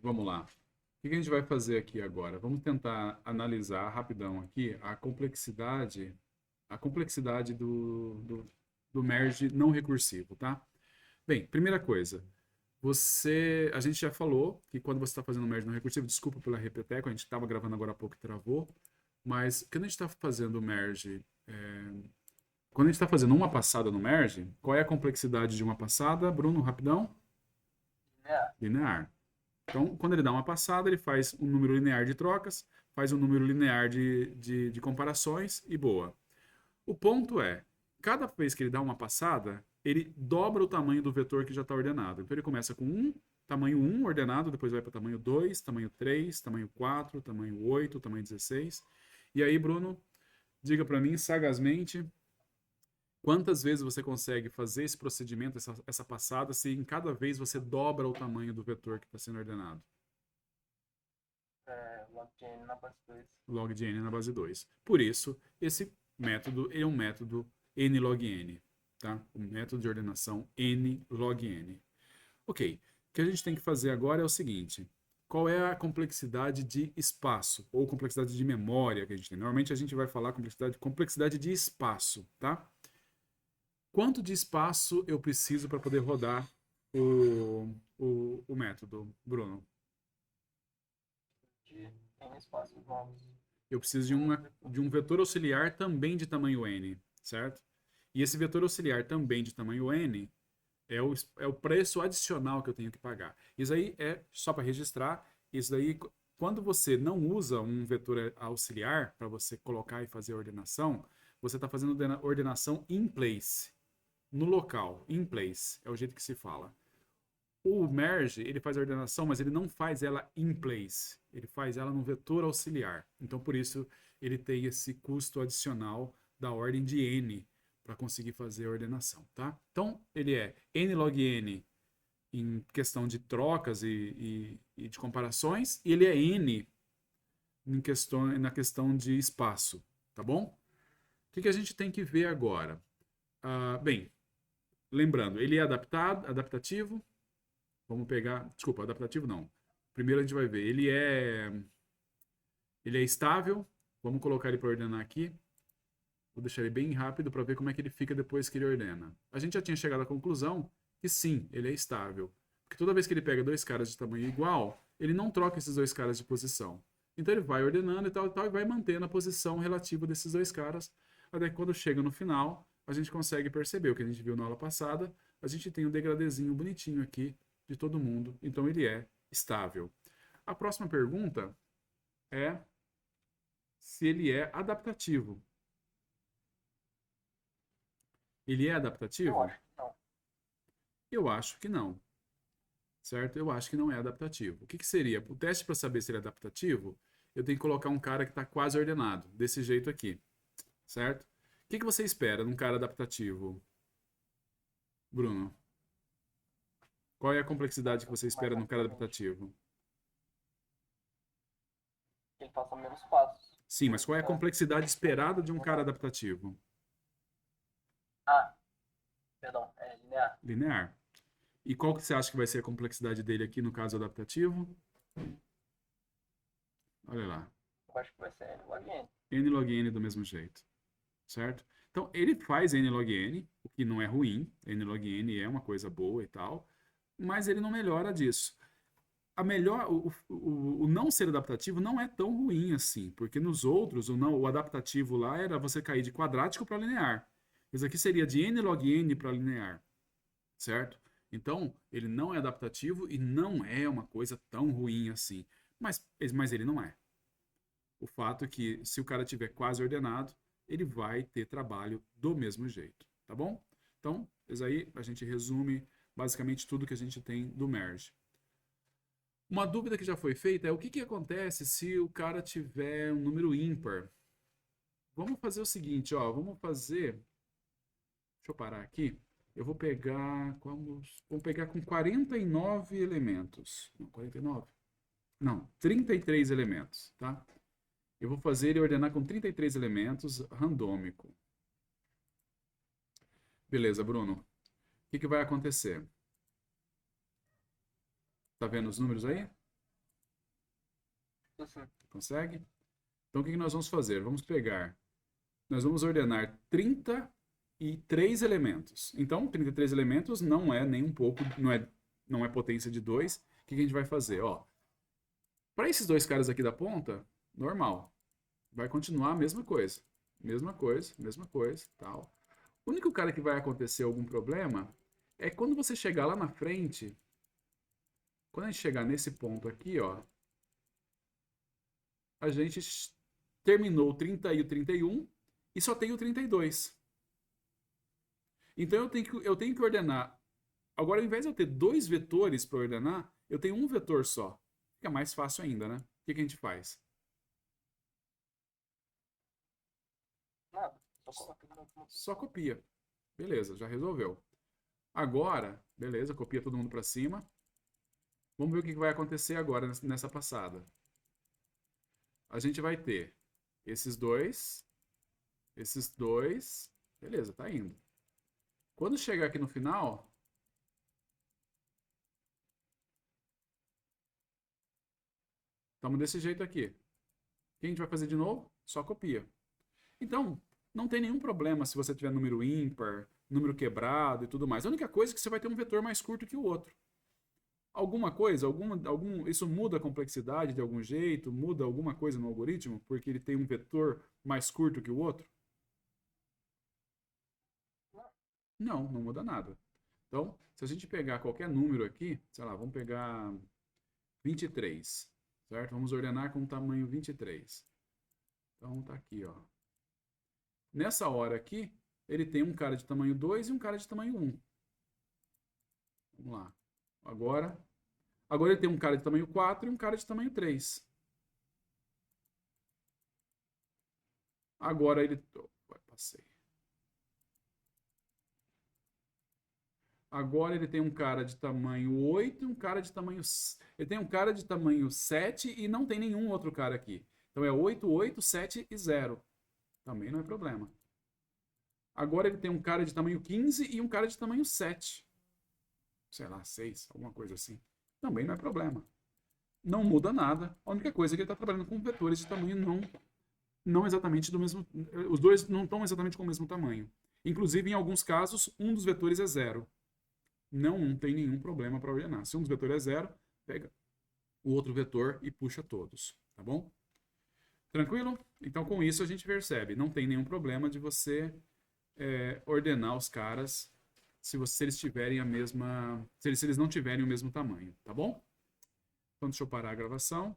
Vamos lá. O que a gente vai fazer aqui agora? Vamos tentar analisar rapidão aqui a complexidade do merge não recursivo, tá? Bem, primeira coisa, a gente já falou que quando você está fazendo merge não recursivo, desculpa pela repeteco, a gente estava gravando agora há pouco e travou, mas quando a gente está fazendo merge, quando a gente está fazendo uma passada no merge, qual é a complexidade de uma passada, Bruno, rapidão? Linear. Linear. Então, quando ele dá uma passada, ele faz um número linear de trocas, faz um número linear de comparações e boa. O ponto é, cada vez que ele dá uma passada, ele dobra o tamanho do vetor que já está ordenado. Então ele começa com tamanho 1 ordenado, depois vai para tamanho 2, tamanho 3, tamanho 4, tamanho 8, tamanho 16. E aí, Bruno, diga para mim sagazmente quantas vezes você consegue fazer esse procedimento, essa passada, se em cada vez você dobra o tamanho do vetor que está sendo ordenado. Log de n na base 2. Log de n na base 2. Por isso, esse método é um método n log n, tá? Um método de ordenação n log n. Ok, o que a gente tem que fazer agora é o seguinte, qual é a complexidade de espaço, ou complexidade de memória que a gente tem? Normalmente a gente vai falar complexidade de espaço, tá? Quanto de espaço eu preciso para poder rodar o método, Bruno? De n espaços novos. Eu preciso de um vetor auxiliar também de tamanho n, certo? E esse vetor auxiliar também de tamanho n é o preço adicional que eu tenho que pagar. Isso aí é só para registrar. Isso daí, quando você não usa um vetor auxiliar para você colocar e fazer a ordenação, você está fazendo ordenação in place, no local, in place, é o jeito que se fala. O merge, ele faz a ordenação, mas ele não faz ela in place. Ele faz ela no vetor auxiliar. Então, por isso, ele tem esse custo adicional da ordem de n para conseguir fazer a ordenação, tá? Então, ele é n log n em questão de trocas e de comparações, e ele é n na questão de espaço, tá bom? O que a gente tem que ver agora? Bem, lembrando, ele é adaptativo. Vamos pegar. Desculpa, adaptativo não. Primeiro a gente vai ver. Ele é estável. Vamos colocar ele para ordenar aqui. Vou deixar ele bem rápido para ver como é que ele fica depois que ele ordena. A gente já tinha chegado à conclusão que sim, ele é estável. Porque toda vez que ele pega dois caras de tamanho igual, ele não troca esses dois caras de posição. Então ele vai ordenando e tal, e vai mantendo a posição relativa desses dois caras. Até que quando chega no final, a gente consegue perceber o que a gente viu na aula passada. A gente tem um degradezinho bonitinho aqui de todo mundo. Então ele é estável. A próxima pergunta é se ele é adaptativo. Ele é Eu adaptativo? acho que não. Eu acho que não, certo? Eu acho que não é adaptativo. O que seria? O teste para saber se ele é adaptativo, eu tenho que colocar um cara que está quase ordenado, desse jeito aqui, certo? O que você espera num cara adaptativo, Bruno? Qual é a complexidade que você Mais espera num cara rapidamente. adaptativo? Ele faça menos passos. Sim, mas Ele qual é a tá complexidade esperada de um cara ordenado. adaptativo? Ah, perdão. É linear. Linear. E qual que você acha que vai ser a complexidade dele aqui no caso adaptativo? Olha lá. Eu acho que vai ser n log n. N log n do mesmo jeito, certo? Então, ele faz n log n, o que não é ruim, n log n é uma coisa boa e tal, mas ele não melhora disso. O não ser adaptativo não é tão ruim assim, porque nos outros, o adaptativo lá era você cair de quadrático para linear. Isso aqui seria de n log n para linear, certo? Então, ele não é adaptativo e não é uma coisa tão ruim assim. Mas ele não é. O fato é que se o cara tiver quase ordenado, ele vai ter trabalho do mesmo jeito, tá bom? Então, isso aí a gente resume basicamente tudo que a gente tem do merge. Uma dúvida que já foi feita é o que acontece se o cara tiver um número ímpar. Vamos fazer o seguinte, ó, vamos fazer, deixa eu parar aqui. Eu vou pegar, vamos pegar com 49 elementos. Não, 49? Não, 33 elementos, tá? Eu vou fazer ele ordenar com 33 elementos, randômico. Beleza, Bruno. O que vai acontecer? Tá vendo os números aí? Assim, Consegue? Então, o que nós vamos fazer? Nós vamos ordenar 33 elementos. Então, 33 elementos não é nem um pouco, não é potência de 2. O que a gente vai fazer? Ó, para esses dois caras aqui da ponta, normal. Vai continuar a mesma coisa. Mesma coisa, tal. O único cara que vai acontecer algum problema é quando você chegar lá na frente, quando a gente chegar nesse ponto aqui, ó, a gente terminou o 30 e o 31 e só tem o 32. Então eu tenho que ordenar. Agora, ao invés de eu ter dois vetores para ordenar, eu tenho um vetor só. Fica mais fácil ainda, né? O que a gente faz? nada. Só coloca no Só copia. Beleza, já resolveu. Agora, beleza, copia todo mundo para cima. Vamos ver o que vai acontecer agora nessa passada. A gente vai ter esses dois. Beleza, tá indo. Quando chegar aqui no final, estamos desse jeito aqui. O que a gente vai fazer de novo? Só copia. Então, não tem nenhum problema se você tiver número ímpar, número quebrado e tudo mais. A única coisa é que você vai ter um vetor mais curto que o outro. Alguma coisa, isso muda a complexidade de algum jeito, muda alguma coisa no algoritmo, porque ele tem um vetor mais curto que o outro? Não, não muda nada. Então, se a gente pegar qualquer número aqui, sei lá, vamos pegar 23, certo? Vamos ordenar com o tamanho 23. Então, tá aqui, ó. Nessa hora aqui, ele tem um cara de tamanho 2 e um cara de tamanho 1. Vamos lá. Agora ele tem um cara de tamanho 4 e um cara de tamanho 3. Agora ele... Passei. Agora ele tem um cara de tamanho 8 e um cara de tamanho... Ele tem um cara de tamanho 7 e não tem nenhum outro cara aqui. Então é 8, 8, 7 e 0. Também não é problema. Agora ele tem um cara de tamanho 15 e um cara de tamanho 7. Sei lá, 6, alguma coisa assim. Também não é problema. Não muda nada. A única coisa é que ele está trabalhando com vetores de tamanho não exatamente do mesmo... Os dois não estão exatamente com o mesmo tamanho. Inclusive, em alguns casos, um dos vetores é 0. Não tem nenhum problema para ordenar. Se um dos vetores é 0, pega o outro vetor e puxa todos. Tá bom? Tranquilo? Então, com isso, a gente percebe. Não tem nenhum problema de você ordenar os caras se eles tiverem a mesma... Se eles não tiverem o mesmo tamanho. Tá bom? Então, deixa eu parar a gravação.